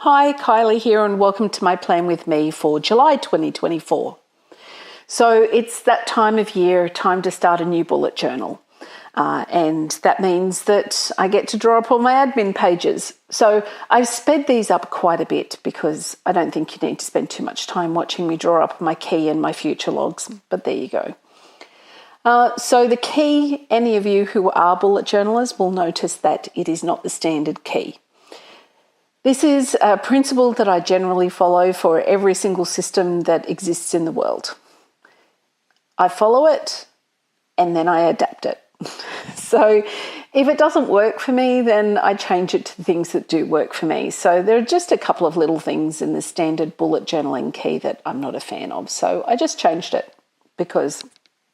Hi, Kylie here, and welcome to my Plan With Me for July 2024. So it's that time of year, time to start a new bullet journal. And that means that I get to draw up all my admin pages. So I've sped these up quite a bit because I don't think you need to spend too much time watching me draw up my key and my future logs, but there you go. So the key, any of you who are bullet journalers will notice that it is not the standard key. This is a principle that I generally follow for every single system that exists in the world. I follow it and then I adapt it. So if it doesn't work for me, then I change it to the things that do work for me. So there are just a couple of little things in the standard bullet journaling key that I'm not a fan of. So I just changed it because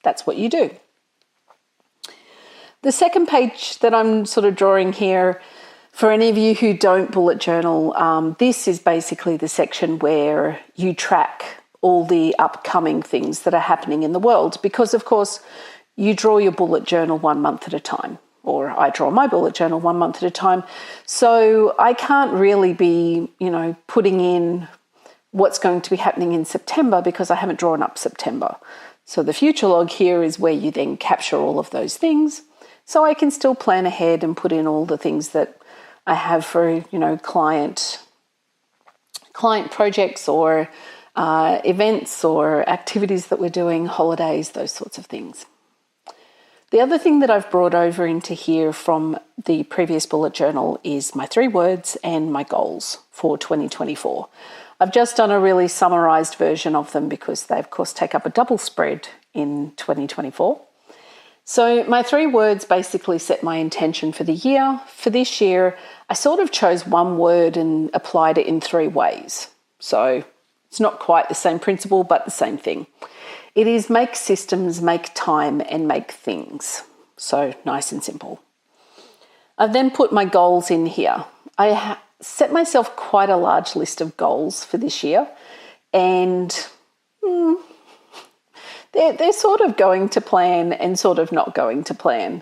that's what you do. The second page that I'm sort of drawing here, for any of you who don't bullet journal, this is basically the section where you track all the upcoming things that are happening in the world because, of course, you draw your bullet journal 1 month at a time, or I draw my bullet journal 1 month at a time. So I can't really be, putting in what's going to be happening in September because I haven't drawn up September. So the future log here is where you then capture all of those things. So I can still plan ahead and put in all the things that I have for, client projects or events or activities that we're doing, holidays, those sorts of things. The other thing that I've brought over into here from the previous bullet journal is my 3 words and my goals for 2024. I've just done a really summarized version of them because they, of course, take up a double spread in 2024. So my 3 words basically set my intention for the year. For this year, I sort of chose 1 word and applied it in 3 ways. So it's not quite the same principle, but the same thing. It is make systems, make time, and make things. So nice and simple. I've then put my goals in here. I set myself quite a large list of goals for this year, and they're sort of going to plan and sort of not going to plan.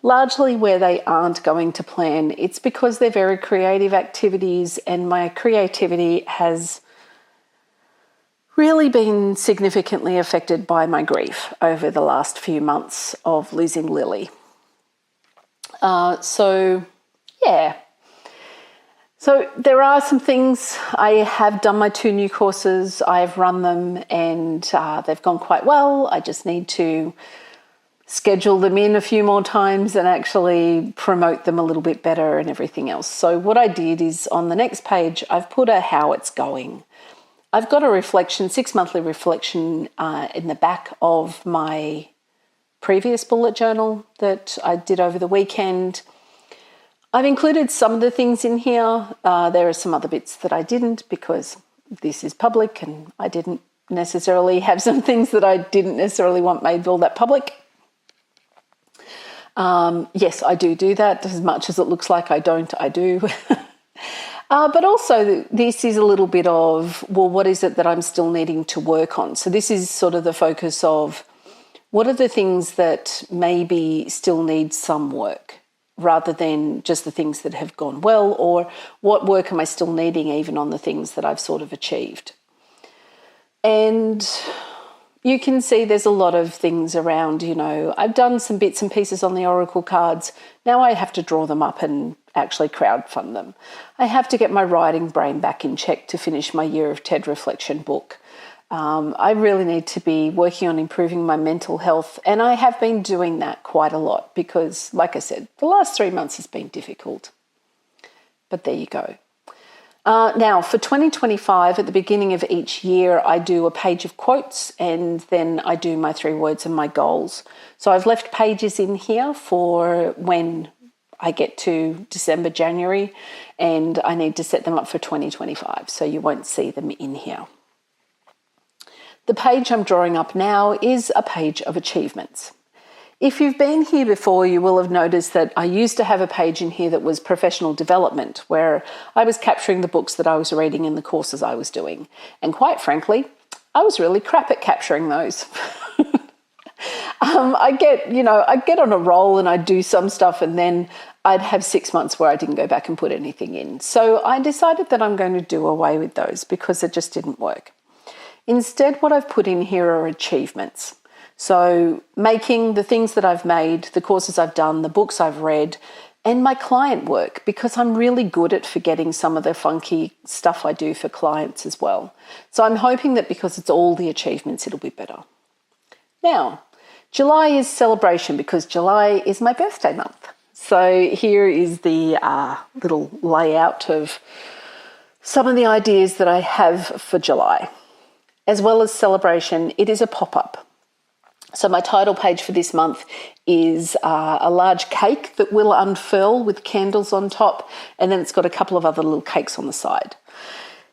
Largely where they aren't going to plan, it's because they're very creative activities, and my creativity has really been significantly affected by my grief over the last few months of losing Lily. So there are some things. I have done my 2 new courses. I've run them and they've gone quite well. I just need to schedule them in a few more times and actually promote them a little bit better and everything else. So what I did is on the next page, I've put a how it's going. I've got a reflection, 6-monthly reflection in the back of my previous bullet journal that I did over the weekend. I've included some of the things in here. There are some other bits that I didn't because this is public and I didn't necessarily have some things that I didn't necessarily want made all that public. Yes, I do that. As much as it looks like I don't, I do. But also this is a little bit of, well, what is it that I'm still needing to work on? So this is sort of the focus of what are the things that maybe still need some work rather than just the things that have gone well, or what work am I still needing even on the things that I've sort of achieved. And you can see there's a lot of things around, I've done some bits and pieces on the Oracle cards. Now I have to draw them up and actually crowdfund them. I have to get my writing brain back in check to finish my Year of TED Reflection book. I really need to be working on improving my mental health, and I have been doing that quite a lot because, like I said, the last 3 months has been difficult. But there you go. Now, for 2025, at the beginning of each year, I do a page of quotes and then I do my 3 words and my goals. So I've left pages in here for when I get to December, January, and I need to set them up for 2025, so you won't see them in here. The page I'm drawing up now is a page of achievements. If you've been here before, you will have noticed that I used to have a page in here that was professional development, where I was capturing the books that I was reading and the courses I was doing. And quite frankly, I was really crap at capturing those. I get on a roll and I do some stuff and then I'd have 6 months where I didn't go back and put anything in. So I decided that I'm going to do away with those because it just didn't work. Instead, what I've put in here are achievements. So making the things that I've made, the courses I've done, the books I've read, and my client work, because I'm really good at forgetting some of the funky stuff I do for clients as well. So I'm hoping that because it's all the achievements, it'll be better. Now, July is celebration because July is my birthday month. So here is the little layout of some of the ideas that I have for July. As well as celebration, it is a pop-up. So my title page for this month is a large cake that will unfurl with candles on top, and then it's got a couple of other little cakes on the side.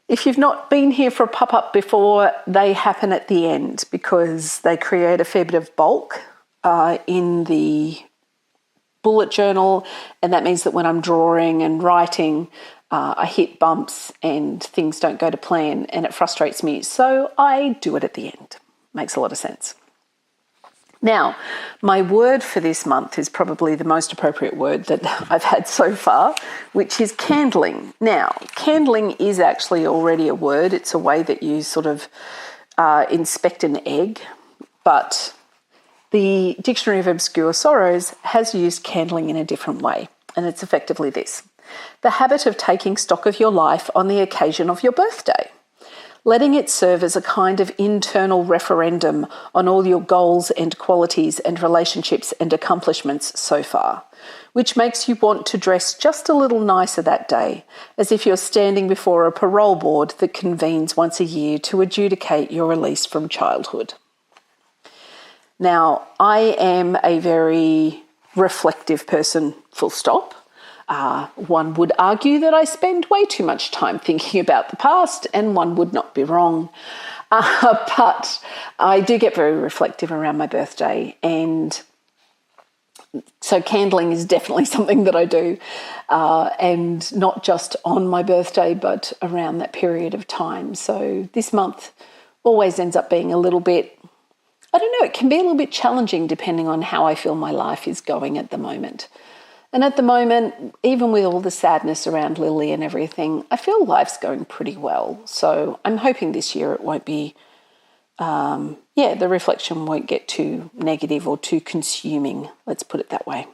If you've not been here for a pop-up before, they happen at the end because they create a fair bit of bulk in the bullet journal, and that means that when I'm drawing and writing, I hit bumps and things don't go to plan, and it frustrates me. So I do it at the end. Makes a lot of sense. Now, my word for this month is probably the most appropriate word that I've had so far, which is candling. Now, candling is actually already a word. It's a way that you sort of inspect an egg, but the Dictionary of Obscure Sorrows has used candling in a different way, and it's effectively this: the habit of taking stock of your life on the occasion of your birthday, letting it serve as a kind of internal referendum on all your goals and qualities and relationships and accomplishments so far, which makes you want to dress just a little nicer that day, as if you're standing before a parole board that convenes once a year to adjudicate your release from childhood. Now, I am a very reflective person, full stop. One would argue that I spend way too much time thinking about the past, and one would not be wrong. But I do get very reflective around my birthday, and so candling is definitely something that I do, and not just on my birthday, but around that period of time. So this month always ends up being a little bit, I don't know, it can be a little bit challenging depending on how I feel my life is going at the moment. And at the moment, even with all the sadness around Lily and everything, I feel life's going pretty well. So I'm hoping this year it won't be, the reflection won't get too negative or too consuming. Let's put it that way.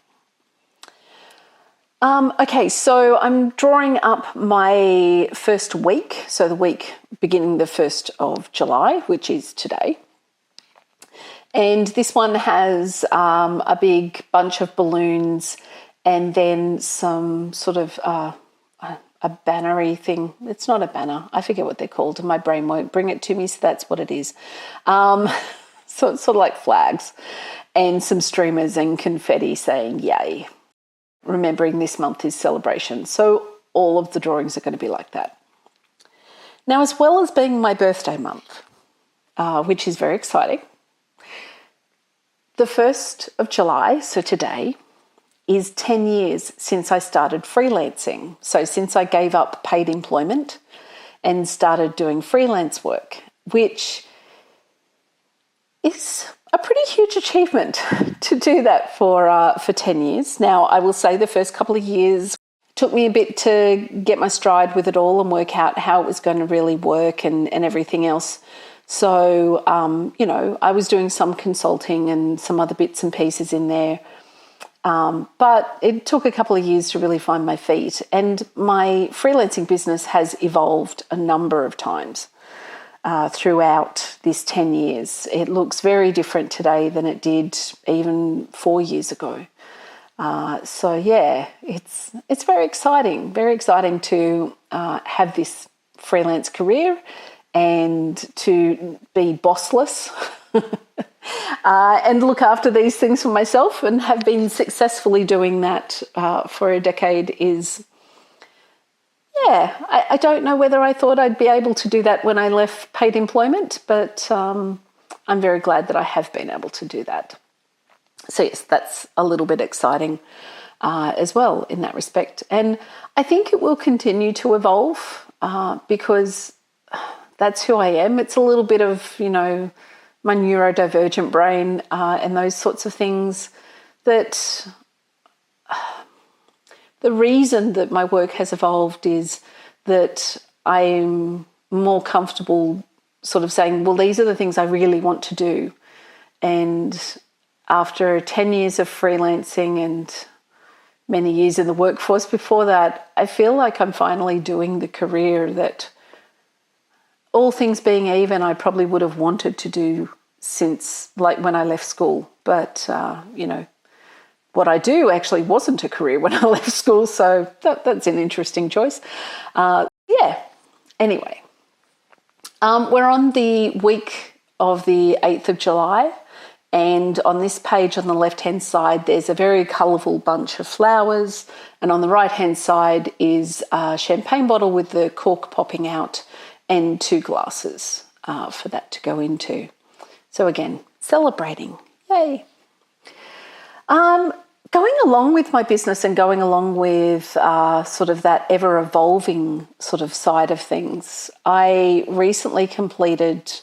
Okay, so I'm drawing up my first week. So the week beginning the 1st of July, which is today. And this one has a big bunch of balloons and then some sort of a bannery thing. It's not a banner. I forget what they're called, and my brain won't bring it to me, so that's what it is. So it's sort of like flags and some streamers and confetti saying yay. Remembering this month is celebration. So all of the drawings are going to be like that. Now, as well as being my birthday month, which is very exciting, the 1st of July, so today, is 10 years since I started freelancing. So since I gave up paid employment and started doing freelance work, which is a pretty huge achievement to do that for 10 years. Now, I will say the first couple of years took me a bit to get my stride with it all and work out how it was going to really work and everything else. So, I was doing some consulting and some other bits and pieces in there. But it took a couple of years to really find my feet. And my freelancing business has evolved a number of times throughout this 10 years. It looks very different today than it did even 4 years ago. It's very exciting to have this freelance career and to be bossless and look after these things for myself, and have been successfully doing that for a decade is, I don't know whether I thought I'd be able to do that when I left paid employment, but I'm very glad that I have been able to do that. So yes, that's a little bit exciting as well in that respect. And I think it will continue to evolve because that's who I am. It's a little bit of, my neurodivergent brain and those sorts of things that the reason that my work has evolved is that I'm more comfortable sort of saying, well, these are the things I really want to do. And after 10 years of freelancing and many years in the workforce before that, I feel like I'm finally doing the career that, all things being even, I probably would have wanted to do since like when I left school. But, what I do actually wasn't a career when I left school. So that's an interesting choice. Anyway, we're on the week of the 8th of July. And on this page on the left-hand side, there's a very colourful bunch of flowers. And on the right-hand side is a champagne bottle with the cork popping out and 2 glasses for that to go into. So again, celebrating. Yay. Going along with my business and going along with sort of that ever-evolving sort of side of things, I recently completed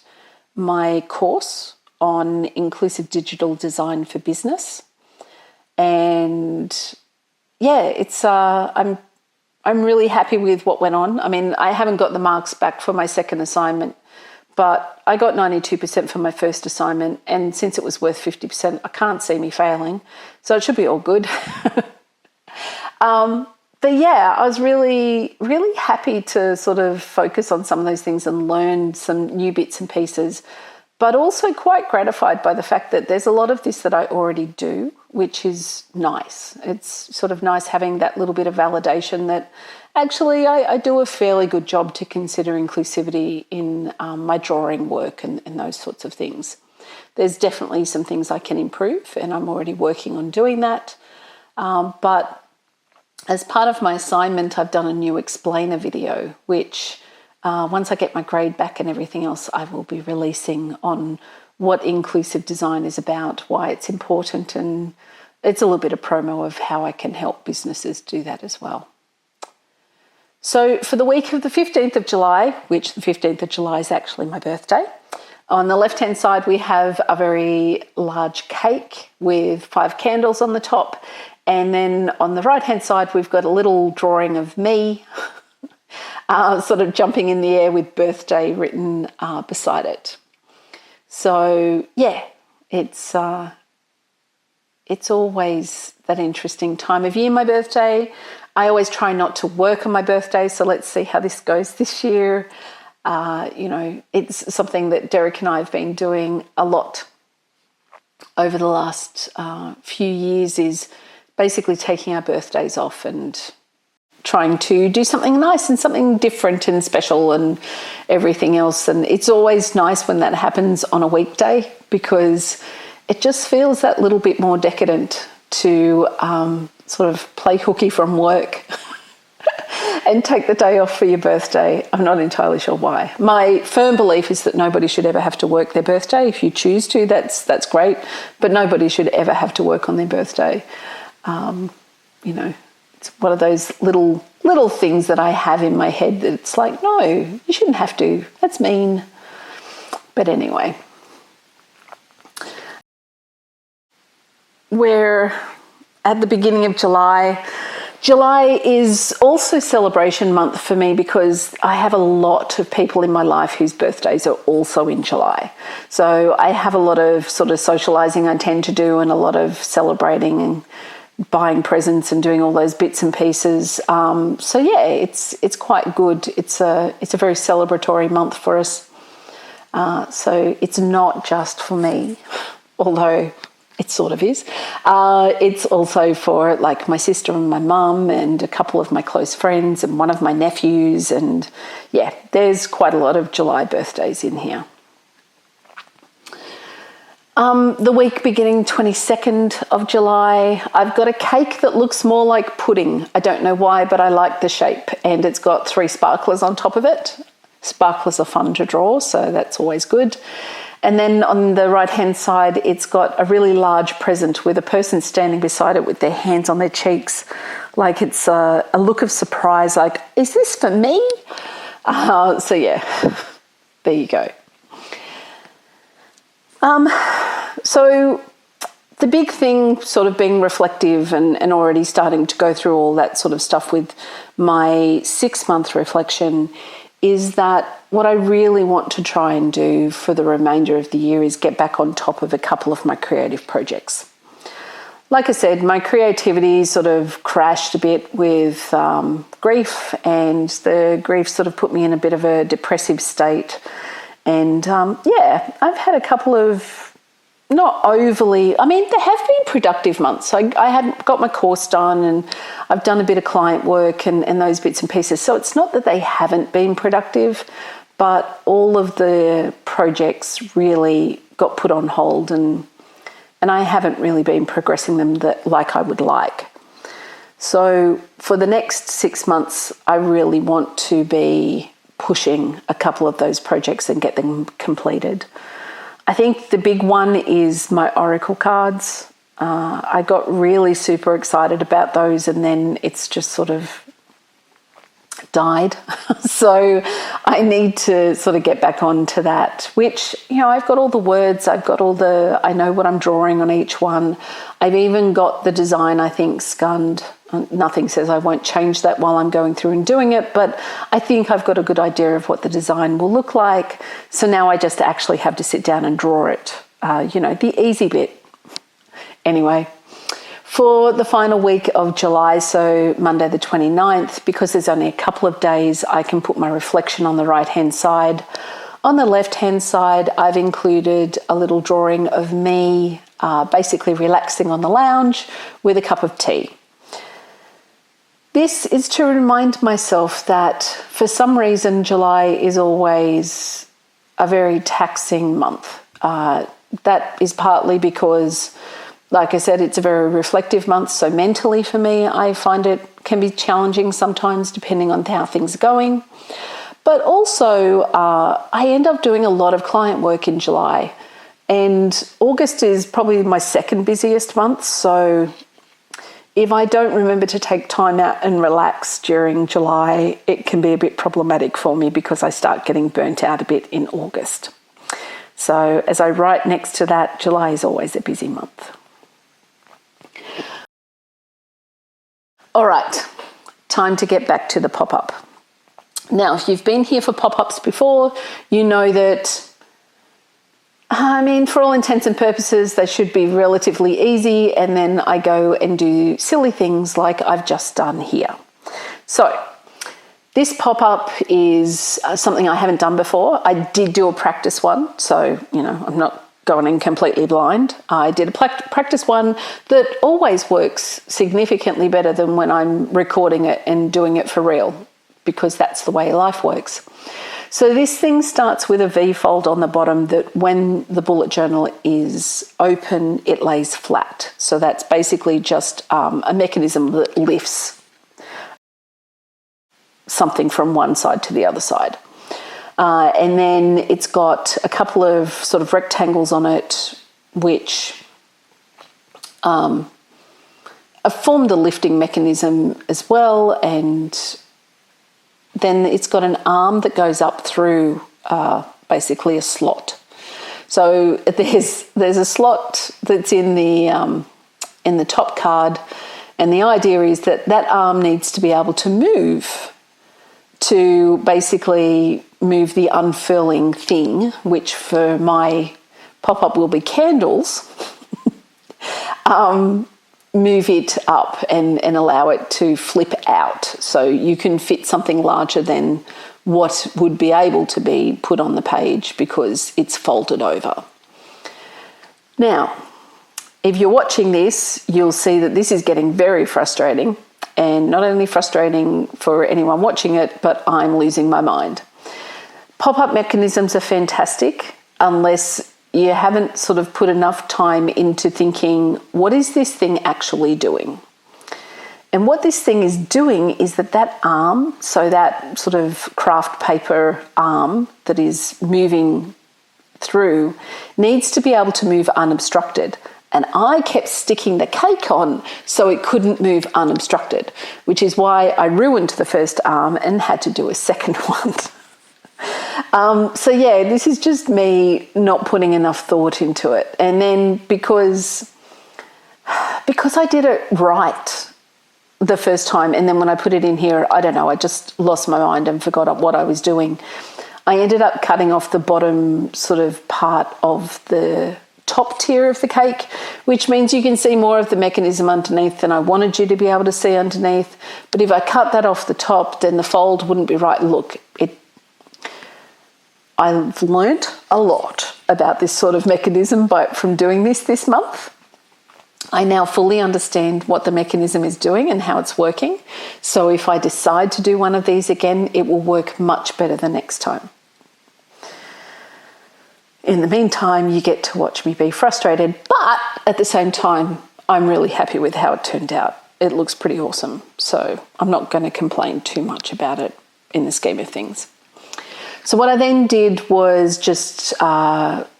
my course on inclusive digital design for business. And it's I'm really happy with what went on. I mean, I haven't got the marks back for my second assignment, but I got 92% for my first assignment, and since it was worth 50%, I can't see me failing, so it should be all good. But yeah, I was really, really happy to sort of focus on some of those things and learn some new bits and pieces, but also quite gratified by the fact that there's a lot of this that I already do, which is nice. It's sort of nice having that little bit of validation that actually I do a fairly good job to consider inclusivity in my drawing work and those sorts of things. There's definitely some things I can improve, and I'm already working on doing that. But as part of my assignment, I've done a new explainer video, which once I get my grade back and everything else, I will be releasing on what inclusive design is about, why it's important, and it's a little bit of promo of how I can help businesses do that as well. So for the week of the 15th of July, which the 15th of July is actually my birthday, on the left-hand side we have a very large cake with 5 candles on the top, and then on the right-hand side we've got a little drawing of me sort of jumping in the air with birthday written beside it. So yeah, it's always that interesting time of year, my birthday. I always try not to work on my birthday, so let's see how this goes this year. It's something that Derek and I have been doing a lot over the last few years, is basically taking our birthdays off and trying to do something nice and something different and special and everything else. And it's always nice when that happens on a weekday, because it just feels that little bit more decadent to sort of play hooky from work and take the day off for your birthday. I'm not entirely sure why. My firm belief is that nobody should ever have to work their birthday. If you choose to, that's great, but nobody should ever have to work on their birthday. It's one of those little things that I have in my head that it's like, no, you shouldn't have to. That's mean. But anyway, we're at the beginning of July. July is also celebration month for me because I have a lot of people in my life whose birthdays are also in July. So I have a lot of sort of socializing I tend to do, and a lot of celebrating and buying presents and doing all those bits and pieces. So yeah, it's quite good. It's a very celebratory month for us. So it's not just for me, although it sort of is. It's also for like my sister and my mum and a couple of my close friends and one of my nephews. And yeah, there's quite a lot of July birthdays in here. The week beginning 22nd of July, I've got a cake that looks more like pudding. I don't know why, but I like the shape, and it's got 3 sparklers on top of it. Sparklers are fun to draw, so that's always good. And then on the right-hand side, it's got a really large present with a person standing beside it with their hands on their cheeks, like it's a look of surprise, like, is this for me? So yeah, there you go. So the big thing, sort of being reflective and already starting to go through all that sort of stuff with my 6-month reflection, is that what I really want to try and do for the remainder of the year is get back on top of a couple of my creative projects. Like I said, my creativity sort of crashed a bit with grief, and the grief sort of put me in a bit of a depressive state. And I've had a couple of not overly, I mean, there have been productive months. I had got my course done, and I've done a bit of client work and those bits and pieces. So it's not that they haven't been productive, but all of the projects really got put on hold, and I haven't really been progressing them like I would like. So for the next 6 months, I really want to be pushing a couple of those projects and get them completed. I think the big one is my oracle cards. I got really super excited about those, and then it's just sort of died. So I need to sort of get back onto that, which, I've got all the words, I know what I'm drawing on each one. I've even got the design, I think, scanned. Nothing says I won't change that while I'm going through and doing it, but I think I've got a good idea of what the design will look like. So now I just actually have to sit down and draw it, the easy bit. Anyway, for the final week of July, so Monday the 29th, because there's only a couple of days, I can put my reflection on the right-hand side. On the left-hand side, I've included a little drawing of me basically relaxing on the lounge with a cup of tea. This is to remind myself that for some reason July is always a very taxing month. That is partly because, like I said, it's a very reflective month, so mentally for me I find it can be challenging sometimes depending on how things are going. But also I end up doing a lot of client work in July, and August is probably my second busiest month, so if I don't remember to take time out and relax during July, it can be a bit problematic for me because I start getting burnt out a bit in August. So as I write next to that, July is always a busy month. All right, time to get back to the pop-up. Now, if you've been here for pop-ups before, you know that for all intents and purposes, they should be relatively easy, and then I go and do silly things like I've just done here. So this pop-up is something I haven't done before. I did do a practice one, so, I'm not going in completely blind. I did a practice one that always works significantly better than when I'm recording it and doing it for real, because that's the way life works. So this thing starts with a V fold on the bottom that when the bullet journal is open, it lays flat. So that's basically just a mechanism that lifts something from one side to the other side. And then it's got a couple of sort of rectangles on it, which have formed a lifting mechanism as well, and then it's got an arm that goes up through basically a slot. So there's a slot that's in the top card, and the idea is that arm needs to be able to move to basically move the unfurling thing, which for my pop-up will be candles, move it up and allow it to flip out. So you can fit something larger than what would be able to be put on the page because it's folded over. Now, if you're watching this, you'll see that this is getting very frustrating, and not only frustrating for anyone watching it, but I'm losing my mind. Pop-up mechanisms are fantastic unless you haven't sort of put enough time into thinking, what is this thing actually doing? And what this thing is doing is that arm, so that sort of craft paper arm that is moving through, needs to be able to move unobstructed. And I kept sticking the cake on so it couldn't move unobstructed, which is why I ruined the first arm and had to do a second one. This is just me not putting enough thought into it. And then because because I did it right the first time, and then when I put it in here, I don't know, I just lost my mind and forgot what I was doing. I ended up cutting off the bottom sort of part of the top tier of the cake, which means you can see more of the mechanism underneath than I wanted you to be able to see underneath. But if I cut that off the top, then the fold wouldn't be right. Look, I've learnt a lot about this sort of mechanism from doing this month. I now fully understand what the mechanism is doing and how it's working. So if I decide to do one of these again, it will work much better the next time. In the meantime, you get to watch me be frustrated, but at the same time, I'm really happy with how it turned out. It looks pretty awesome, so I'm not going to complain too much about it in the scheme of things. So what I then did was just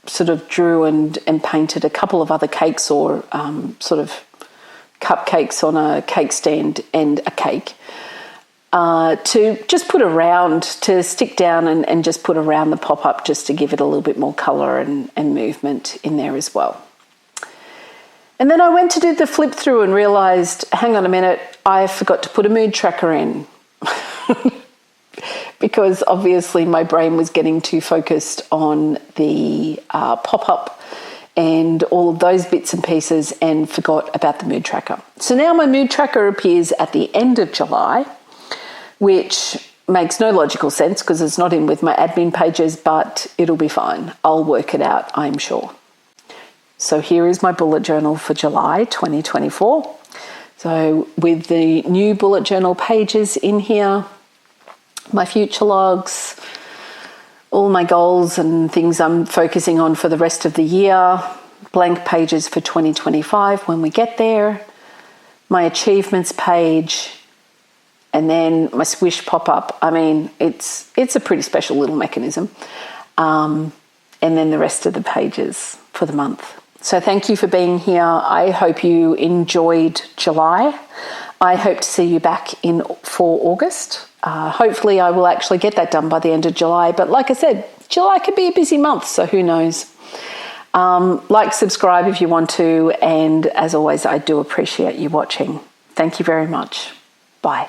sort of drew and painted a couple of other cakes, or sort of cupcakes on a cake stand and a cake, to just put around, to stick down and just put around the pop-up, just to give it a little bit more colour and movement in there as well. And then I went to do the flip through and realised, hang on a minute, I forgot to put a mood tracker in. Because obviously my brain was getting too focused on the pop-up and all of those bits and pieces, and forgot about the mood tracker. So now my mood tracker appears at the end of July, which makes no logical sense because it's not in with my admin pages, but it'll be fine. I'll work it out, I'm sure. So here is my bullet journal for July 2024. So with the new bullet journal pages in here, my future logs, all my goals and things I'm focusing on for the rest of the year, blank pages for 2025 when we get there, my achievements page, and then my swish pop-up. I mean, it's a pretty special little mechanism. And then the rest of the pages for the month. So thank you for being here. I hope you enjoyed July. I hope to see you back for August. Hopefully I will actually get that done by the end of July. But like I said, July could be a busy month, so who knows. Like, subscribe if you want to. And as always, I do appreciate you watching. Thank you very much. Bye.